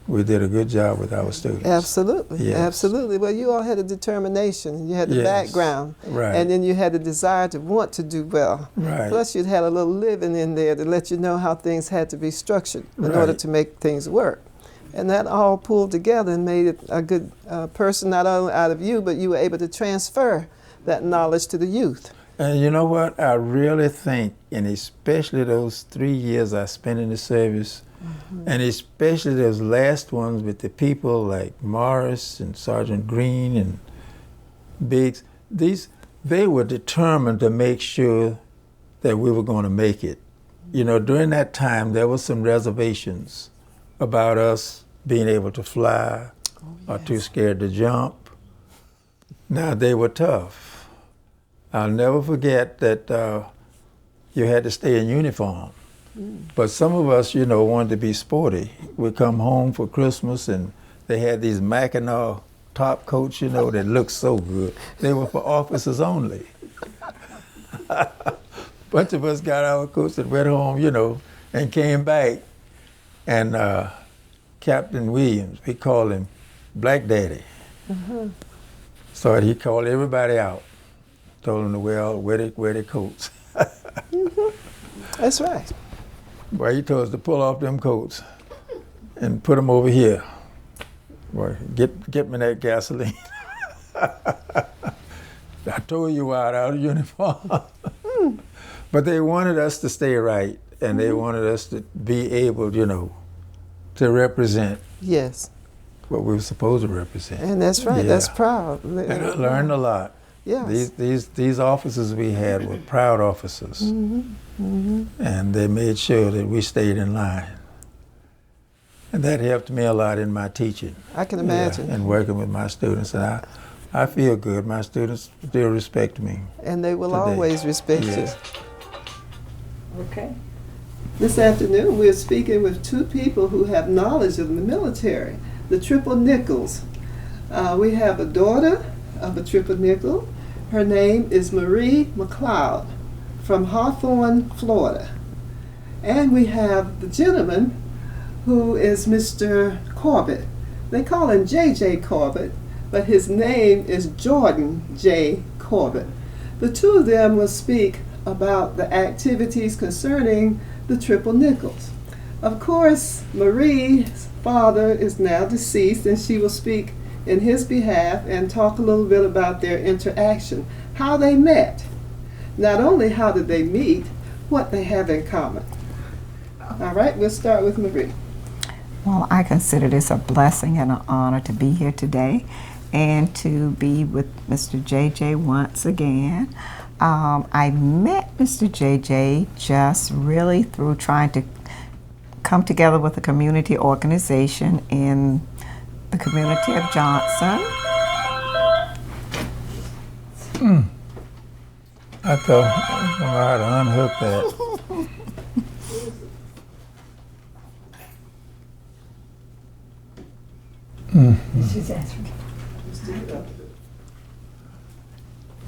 We did a good job with our students. Absolutely, Yes. absolutely. Well, you all had a determination. You had the Yes. background. Right. And then you had the desire to want to do well. Right. Plus, you'd had a little living in there to let you know how things had to be structured in Right. order to make things work. And that all pulled together and made it a good person, not only out of you, but you were able to transfer that knowledge to the youth. And you know what? I really think, and especially those 3 years I spent in the service, and especially those last ones with the people like Morris and Sergeant Green and Biggs, they were determined to make sure that we were going to make it. You know, during that time, there were some reservations about us being able to fly or too scared to jump. Now, they were tough. I'll never forget that you had to stay in uniform. But some of us, you know, wanted to be sporty. We'd come home for Christmas and they had these Mackinac top coats, you know, that looked so good. They were for officers only. Bunch of us got our coats and went home, you know, and came back. And Captain Williams, we called him Black Daddy. So he called everybody out, told them to wear their coats. That's right. Well, he told us to pull off them coats and put them over here. Boy, get me that gasoline. I told you why out of uniform. But they wanted us to stay right, and they wanted us to be able, you know, to represent Yes. what we were supposed to represent. And that's right. Yeah. That's proud. And I learned a lot. Yes. These officers we had were proud officers. And they made sure that we stayed in line. And that helped me a lot in my teaching. I can imagine. And working with my students. And I feel good. My students still respect me. And they will today. always respect Yes. you. Okay. This afternoon, we're speaking with two people who have knowledge of the military, the Triple Nickles. We have a daughter of a Triple Nickel. Her name is Marie McCloud from Hawthorne, Florida. And we have the gentleman who is Mr. Corbett. They call him J.J. Corbett, but his name is JORDON J. Corbett. The two of them will speak about the activities concerning the Triple Nickels. Of course, Marie's father is now deceased, and she will speak in his behalf and talk a little bit about their interaction, how they met. Not only how did they meet, what they have in common. All right, we'll start with Marie. Well, I consider this a blessing and an honor to be here today and to be with Mr. JJ once again. I met Mr. JJ just really through trying to come together with a community organization in the community of Johnson. I thought I don't know how to unhook that. She's answering.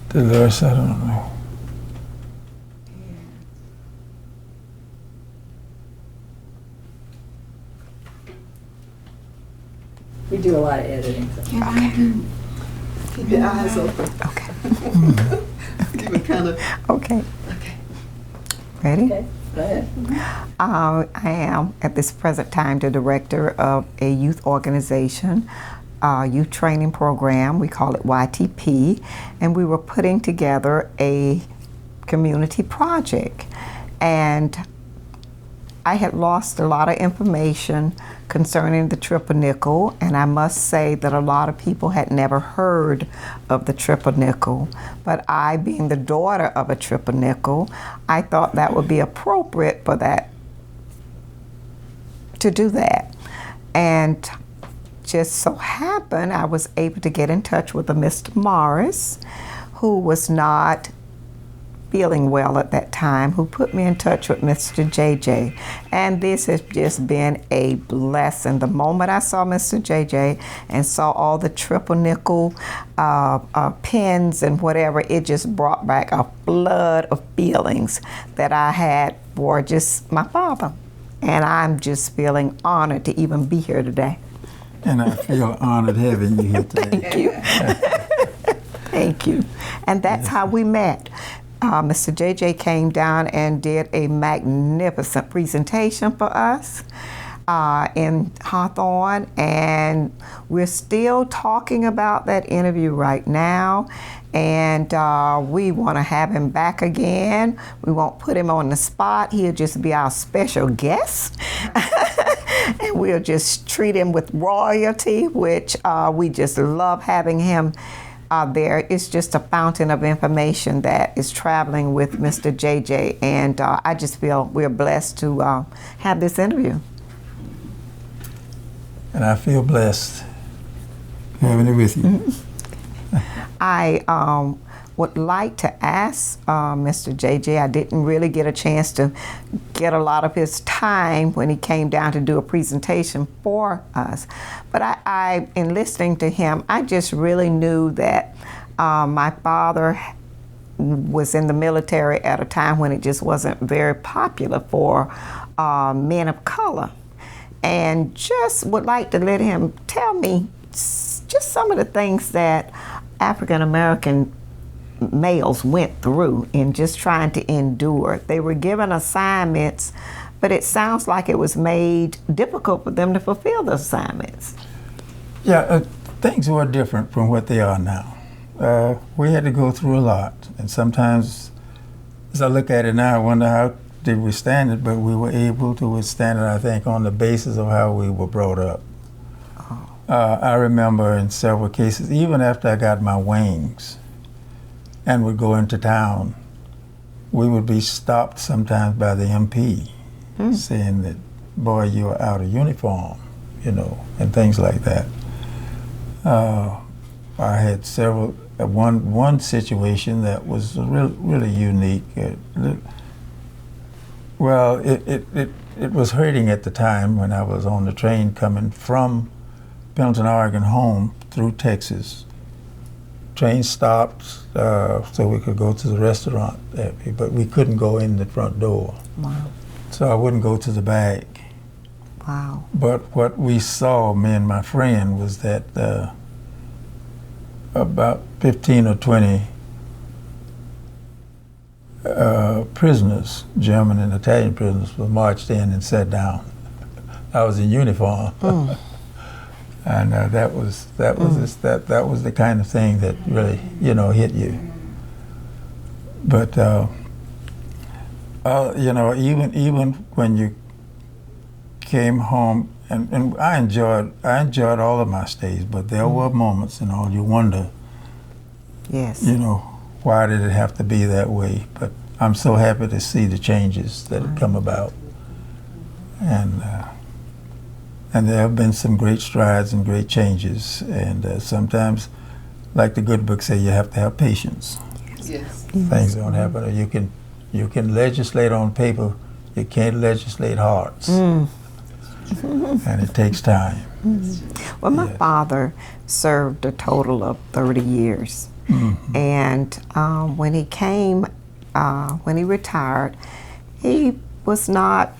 Dolores, I don't know. We do a lot of editing. So. Keep your eyes open. Okay. Keep it kind of. Okay. Okay. Ready? Okay, go ahead. I am at this present time the director of a youth organization, youth training program. We call it YTP, and we were putting together a community project. And I had lost a lot of information concerning the Triple Nickel, and I must say that a lot of people had never heard of the Triple Nickel. But I, being the daughter of a Triple Nickel, I thought that would be appropriate for that, to do that. And just so happened I was able to get in touch with a Mr. Morris, who was not feeling well at that time, who put me in touch with Mr. JJ. And this has just been a blessing. The moment I saw Mr. JJ and saw all the Triple Nickel pins and whatever, it just brought back a flood of feelings that I had for just my father. And I'm just feeling honored to even be here today. And I feel honored having you here today. Thank you. Thank you. And that's how we met. Mr. JJ came down and did a magnificent presentation for us in Hawthorne, and we're still talking about that interview right now, and we want to have him back again. We won't put him on the spot. He'll just be our special guest. And we'll just treat him with royalty, which we just love having him there. It's just a fountain of information that is traveling with Mr. JJ, and I just feel we're blessed to have this interview. And I feel blessed having it with you. I would like to ask Mr. JJ, I didn't really get a chance to get a lot of his time when he came down to do a presentation for us. But I in listening to him, I just really knew that my father was in the military at a time when it just wasn't very popular for men of color. And just would like to let him tell me just some of the things that African American males went through in just trying to endure. They were given assignments, but it sounds like it was made difficult for them to fulfill the assignments. Yeah, things were different from what they are now. We had to go through a lot, and sometimes, as I look at it now, I wonder how did we stand it, but we were able to withstand it, I think, on the basis of how we were brought up. I remember in several cases, even after I got my wings and would go into town, we would be stopped sometimes by the MP saying that, boy, you're out of uniform, you know, and things like that. I had several, one situation that was really unique. Well, it was hurting at the time when I was on the train coming from Pendleton, Oregon home through Texas. Train stopped so we could go to the restaurant, but we couldn't go in the front door. Wow. So I wouldn't go to the back. Wow. But what we saw, me and my friend, was that about 15 or 20 prisoners, German and Italian prisoners, were marched in and sat down. I was in uniform. And that was the kind of thing that really, you know, hit you. But you know, even when you came home, and I enjoyed all of my stays, but there were moments, you know, you wonder, Yes. you know, why did it have to be that way? But I'm so happy to see the changes that have come about, and there have been some great strides and great changes. And sometimes, like the good book say, you have to have patience. Yes. Things don't happen. Or you can legislate on paper, you can't legislate hearts, and it takes time. Well, my father served a total of 30 years. And when he came, when he retired, he was not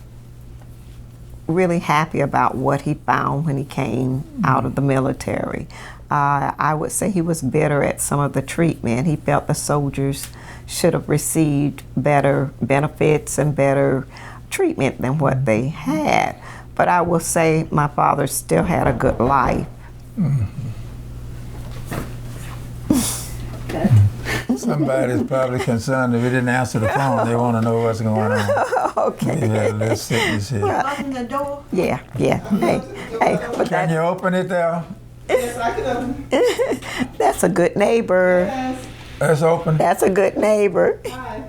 really happy about what he found when he came out of the military. I would say he was bitter at some of the treatment. He felt the soldiers should have received better benefits and better treatment than what they had. But I will say my father still had a good life. Okay. Somebody's probably concerned if we didn't answer the phone. They want to know what's going on. Okay. We had a little sickness here. Open the door. Yeah. Hey, but Can you that, open it there? Yes, I can open. that's a good neighbor. Yes. It's open. That's a good neighbor. Hi.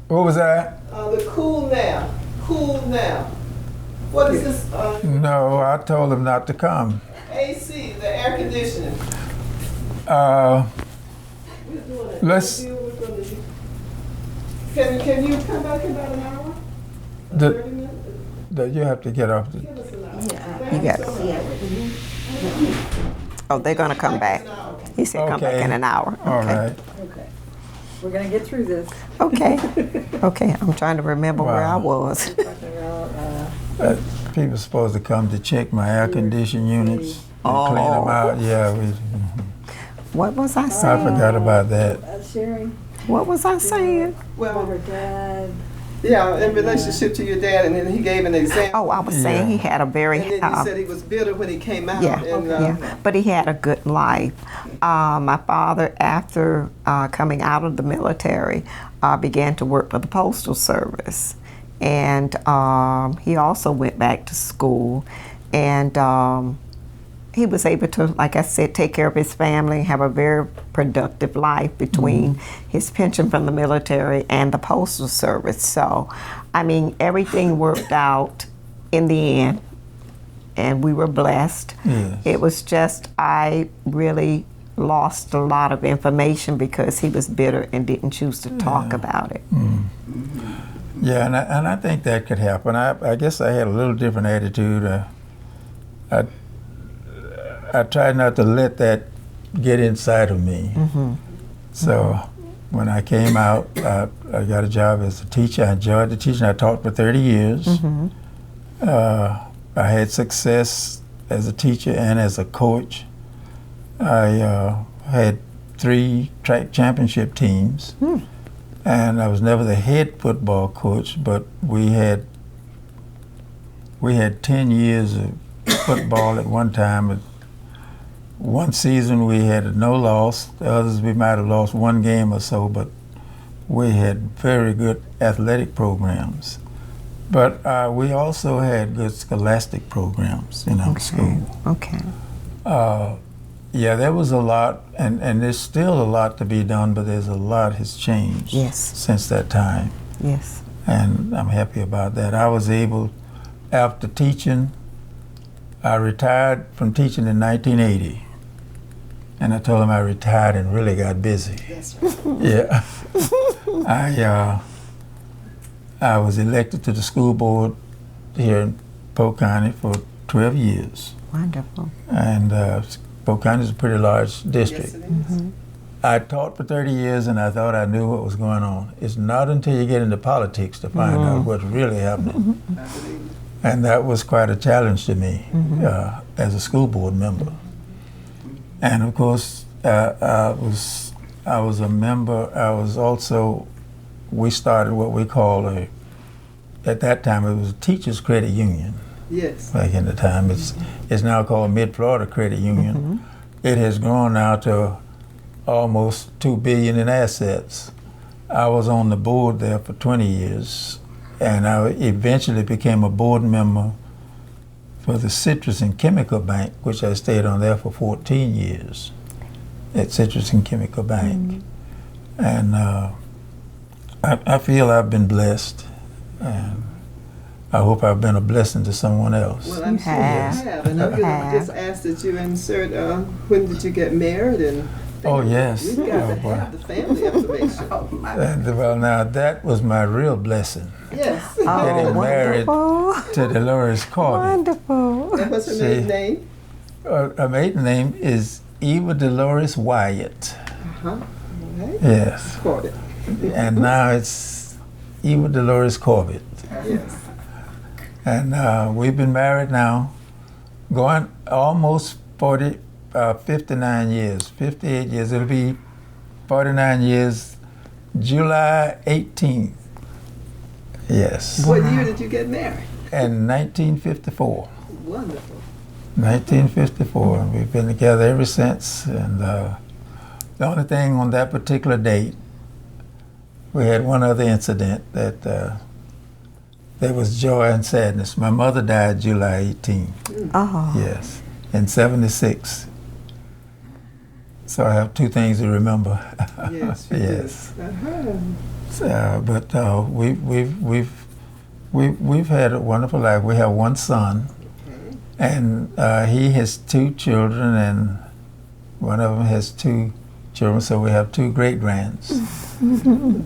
What was that? The cool now. Cool now. What is this? No, I told him not to come. AC, the air conditioning. We're doing it. Let's- We're gonna do- Can you come back in about an hour? The- 30 minutes? You have to get off the. Give us an hour. You got it. Oh, they're gonna come back. He said come back Okay. in an hour. All Okay. right. Okay. We're gonna get through this. Okay. Okay. I'm trying to remember where I Wow. was. Talking about, People supposed to come to check my air conditioning units and clean them Oh. out. Yeah, What was I I saying? forgot about that. sharing What was I saying? about her Well, dad. yeah, in relationship to your dad, and then he gave an example. Oh, I was saying he had a very And then he said he was bitter when he came out. yeah, And, yeah, but he had a good life. My father, after coming out of the military, began to work for the Postal Service, and he also went back to school, and he was able to, like I said, take care of his family, have a very productive life between his pension from the military and the Postal Service. So, I mean, everything worked out in the end, and we were blessed. Yes. It was just, I really lost a lot of information because he was bitter and didn't choose to talk about it. Yeah, and I think that could happen. I guess I had a little different attitude. I tried not to let that get inside of me. So when I came out, I got a job as a teacher. I enjoyed the teaching. I taught for 30 years. I had success as a teacher and as a coach. I had 3 track championship teams. And I was never the head football coach, but we had 10 years of football at one time. One season we had a no loss. The others we might have lost one game or so, but we had very good athletic programs. But we also had good scholastic programs in our school. Okay. Yeah, there was a lot, and there's still a lot to be done, but there's a lot has changed Yes. since that time. Yes. And I'm happy about that. I was able, after teaching, I retired from teaching in 1980. And I told him I retired and really got busy. That's right. Yeah. I was elected to the school board here in Polk County for 12 years. Wonderful. And Polk County is a pretty large district. Yes, it is. I taught for 30 years and I thought I knew what was going on. It's not until you get into politics to find out what's really happening. I believe. And that was quite a challenge to me as a school board member. And of course, I was a member. I was also, we started what we call at that time it was a teachers credit union. Yes. Back in the time, it's now called Mid-Florida Credit Union. It has grown now to almost $2 billion in assets. I was on the board there for 20 years, and I eventually became a board member for the Citrus and Chemical Bank, which I stayed on there for 14 years at Citrus and Chemical Bank. And I feel I've been blessed, and I hope I've been a blessing to someone else. Well, I'm You sure have. you have. And I'm You going to just have. ask that you insert when did you get married and Oh, yes. we've got Oh, to boy. have the family information. Well, now that was my real blessing, Yes. getting married Wonderful. to Dolores Corbett. Wonderful. And what's her See. maiden name? Her maiden name is Eva Dolores Wyatt. Huh? Okay. Yes. Corbett. And now it's Eva Dolores Corbett. Yes. And we've been married now, going almost 59 years, 58 years. It'll be 49 years, July 18th. Yes. What year did you get married? In 1954. Wonderful. 1954. And we've been together ever since. And The only thing on that particular date, we had one other incident that there was joy and sadness. My mother died July 18. Oh. Yes, in 76. So I have two things to remember. Yes, you yes. did. Uh-huh. But we've had a wonderful life. We have one son, Okay. and he has two children, and one of them has two children. So we have two great grands, and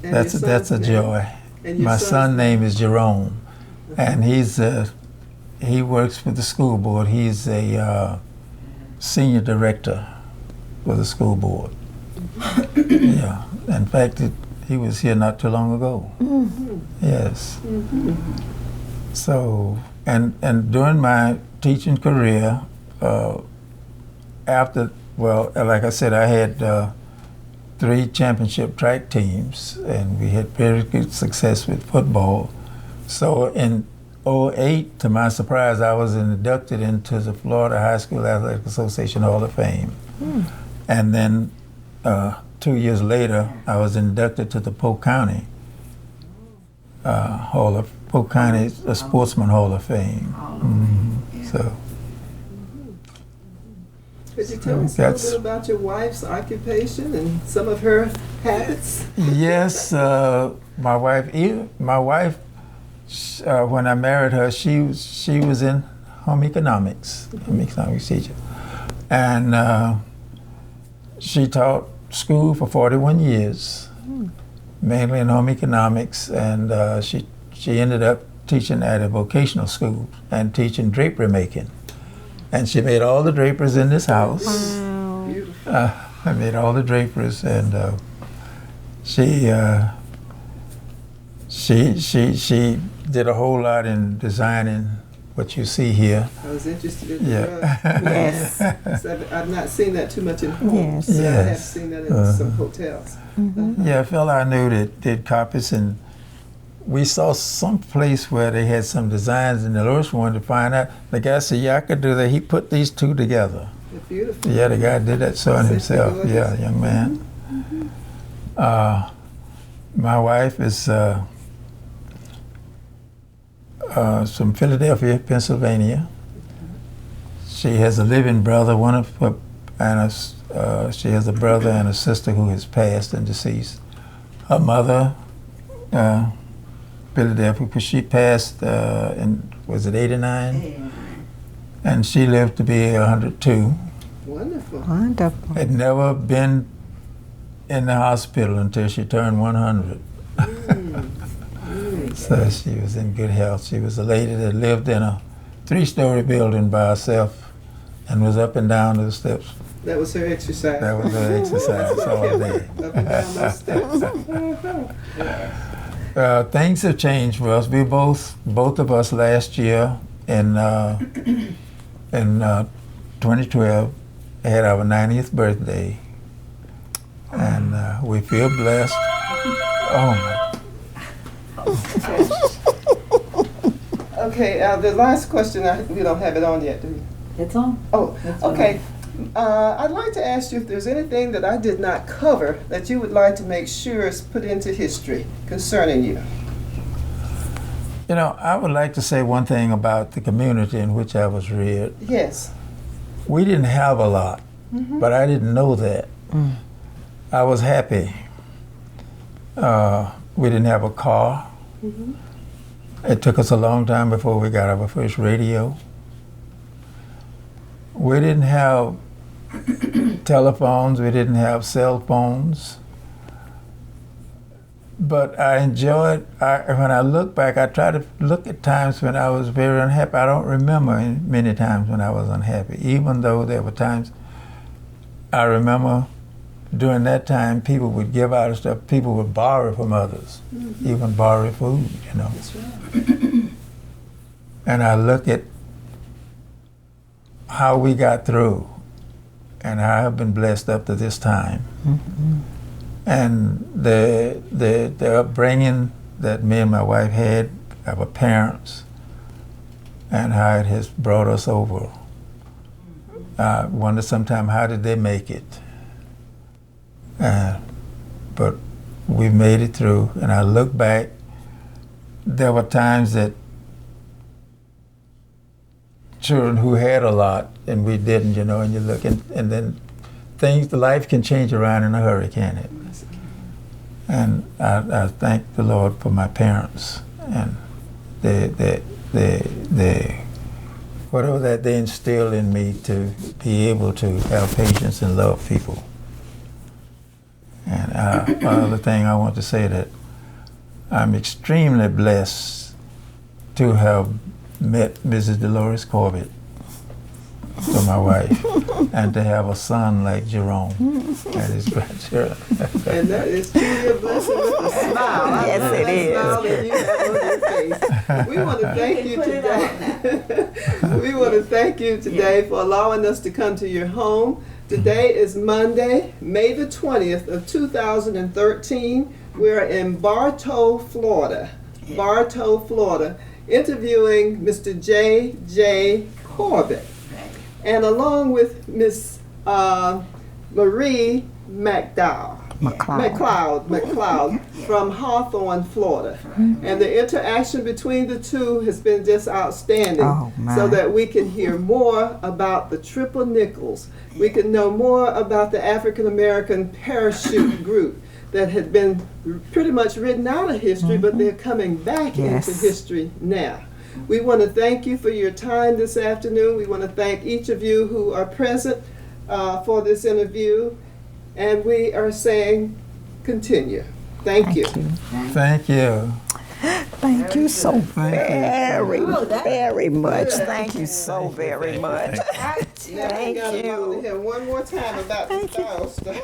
And that's your a son's joy. name? And your My son's son's name is Jerome, and he works for the school board. He's a senior director for the school board. Yeah. In fact, he was here not too long ago. Mm-hmm. Yes. Mm-hmm. So, and during my teaching career, like I said, I had 3 championship track teams, and we had very good success with football. So in 2008, to my surprise, I was inducted into the Florida High School Athletic Association Hall of Fame. And then 2 years later, I was inducted to the Polk County Polk County Sportsman Hall of Fame. So. Could you tell us a little bit about your wife's occupation and some of her habits? Yes, my wife. When I married her, she was in home economics teacher, and she taught school for 41 years, mainly in home economics, and she ended up teaching at a vocational school and teaching drapery making. And she made all the drapers in this house. Wow. Beautiful. I made all the drapers, and she did a whole lot in designing what you see here. I was interested in the Yeah. Yes. I've not seen that too much in homes. Yes. But I have Yes. seen that in some hotels. Yeah, a fella I knew that did carpets, and we saw some place where they had some designs, and the Lord wanted to find out. The guy said, "Yeah, I could do that." He put these two together. They're beautiful. Yeah, the guy did that sewing himself. Gorgeous. Yeah, young man. My wife is from Philadelphia, Pennsylvania. She has a living brother, she has a brother and a sister who has passed and deceased. Her mother, Philadelphia, because she passed was it 89? And she lived to be 102. Wonderful. Wonderful. Had never been in the hospital until she turned 100. So she was in good health. She was a lady that lived in a 3-story building by herself and was up and down the steps. That was her exercise. That was her exercise all day. Up and down those steps. Things have changed for us. We both of us last year in 2012 had our 90th birthday, and we feel blessed. Oh my. Okay, the last question, we don't have it on yet, do we? It's on. Oh, That's all okay. I'd like to ask you if there's anything that I did not cover that you would like to make sure is put into history concerning you. You know, I would like to say one thing about the community in which I was reared. Yes. We didn't have a lot, but I didn't know that. I was happy. We didn't have a car. It took us a long time before we got our first radio. We didn't have telephones. We didn't have cell phones. But I enjoyed, when I look back, I try to look at times when I was very unhappy. I don't remember many times when I was unhappy, even though there were times I remember during that time people would give out stuff, people would borrow from others, even borrow food, you know. That's right. And I look at how we got through and I have been blessed up to this time. And the upbringing that me and my wife had, our parents, and how it has brought us over. I wonder sometimes how did they make it? But we made it through, and I look back, there were times that children who had a lot and we didn't, you know, and you look and then life can change around in a hurry, can it? And I thank the Lord for my parents and they whatever that they instilled in me to be able to have patience and love people. And one other thing I want to say that I'm extremely blessed to have met Mrs. Dolores Corbett, for my wife, and to have a son like Jerome and his grandchildren. And that is truly a blessing with a smile. Yes, it is. Smile that you have on your face. We want to thank you today. We want to thank you today for allowing us to come to your home. Today is Monday, May the 20th of 2013. We're in Bartow, Florida. Bartow, Florida, interviewing Mr. J.J. Corbett. And along with Miss Marie McCloud from Hawthorne, Florida. And the interaction between the two has been just outstanding, so that we can hear more about the Triple Nickles. We can know more about the African American parachute group that had been pretty much written out of history, but they're coming back into history now. We want to thank you for your time this afternoon. We want to thank each of you who are present for this interview. And we are saying, continue. Thank you. Thank you. Thank you so very much. Thank you so very much. Thank you. One more time about the style stuff.